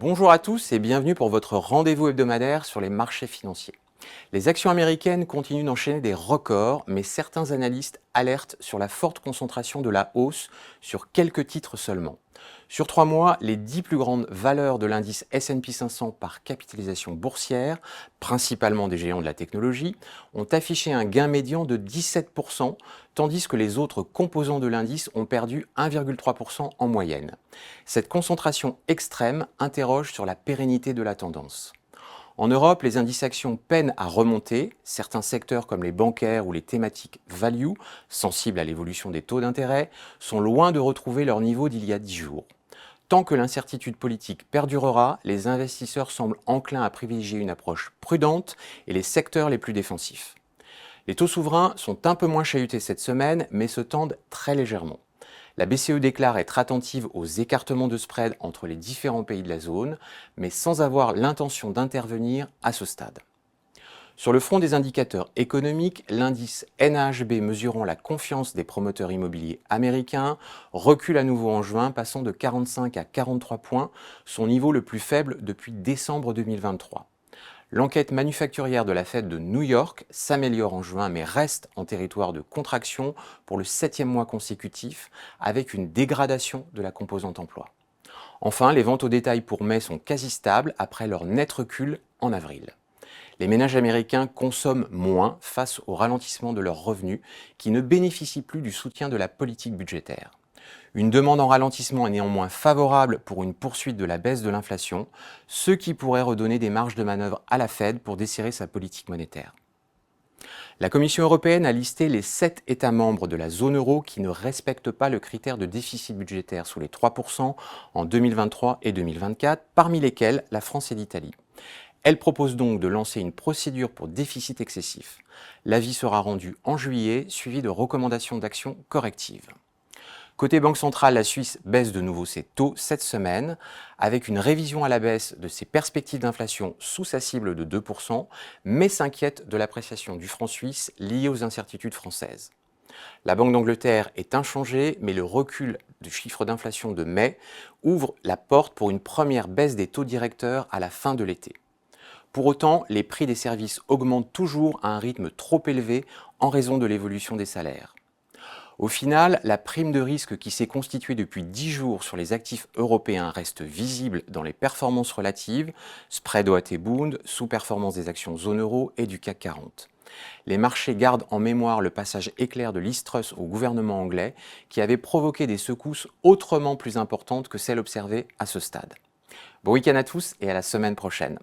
Bonjour à tous et bienvenue pour votre rendez-vous hebdomadaire sur les marchés financiers. Les actions américaines continuent d'enchaîner des records, mais certains analystes alertent sur la forte concentration de la hausse sur quelques titres seulement. Sur 3 mois, les 10 plus grandes valeurs de l'indice S&P 500 par capitalisation boursière, principalement des géants de la technologie, ont affiché un gain médian de 17%, tandis que les autres composants de l'indice ont perdu 1,3% en moyenne. Cette concentration extrême interroge sur la pérennité de la tendance. En Europe, les indices actions peinent à remonter. Certains secteurs comme les bancaires ou les thématiques value, sensibles à l'évolution des taux d'intérêt, sont loin de retrouver leur niveau d'il y a 10 jours. Tant que l'incertitude politique perdurera, les investisseurs semblent enclins à privilégier une approche prudente et les secteurs les plus défensifs. Les taux souverains sont un peu moins chahutés cette semaine, mais se tendent très légèrement. La BCE déclare être attentive aux écartements de spread entre les différents pays de la zone, mais sans avoir l'intention d'intervenir à ce stade. Sur le front des indicateurs économiques, l'indice NAHB mesurant la confiance des promoteurs immobiliers américains recule à nouveau en juin, passant de 45 à 43 points, son niveau le plus faible depuis décembre 2023. L'enquête manufacturière de la Fed de New York s'améliore en juin mais reste en territoire de contraction pour le 7e mois consécutif avec une dégradation de la composante emploi. Enfin, les ventes au détail pour mai sont quasi stables après leur net recul en avril. Les ménages américains consomment moins face au ralentissement de leurs revenus qui ne bénéficient plus du soutien de la politique budgétaire. Une demande en ralentissement est néanmoins favorable pour une poursuite de la baisse de l'inflation, ce qui pourrait redonner des marges de manœuvre à la Fed pour desserrer sa politique monétaire. La Commission européenne a listé les 7 États membres de la zone euro qui ne respectent pas le critère de déficit budgétaire sous les 3% en 2023 et 2024, parmi lesquels la France et l'Italie. Elle propose donc de lancer une procédure pour déficit excessif. L'avis sera rendu en juillet, suivi de recommandations d'action correctives. Côté Banque centrale, la Suisse baisse de nouveau ses taux cette semaine, avec une révision à la baisse de ses perspectives d'inflation sous sa cible de 2%, mais s'inquiète de l'appréciation du franc suisse liée aux incertitudes françaises. La Banque d'Angleterre est inchangée, mais le recul du chiffre d'inflation de mai ouvre la porte pour une première baisse des taux directeurs à la fin de l'été. Pour autant, les prix des services augmentent toujours à un rythme trop élevé en raison de l'évolution des salaires. Au final, la prime de risque qui s'est constituée depuis 10 jours sur les actifs européens reste visible dans les performances relatives, spread OAT-Bund, sous-performance des actions zone euro et du CAC 40. Les marchés gardent en mémoire le passage éclair de Liz Truss au gouvernement anglais qui avait provoqué des secousses autrement plus importantes que celles observées à ce stade. Bon week-end à tous et à la semaine prochaine.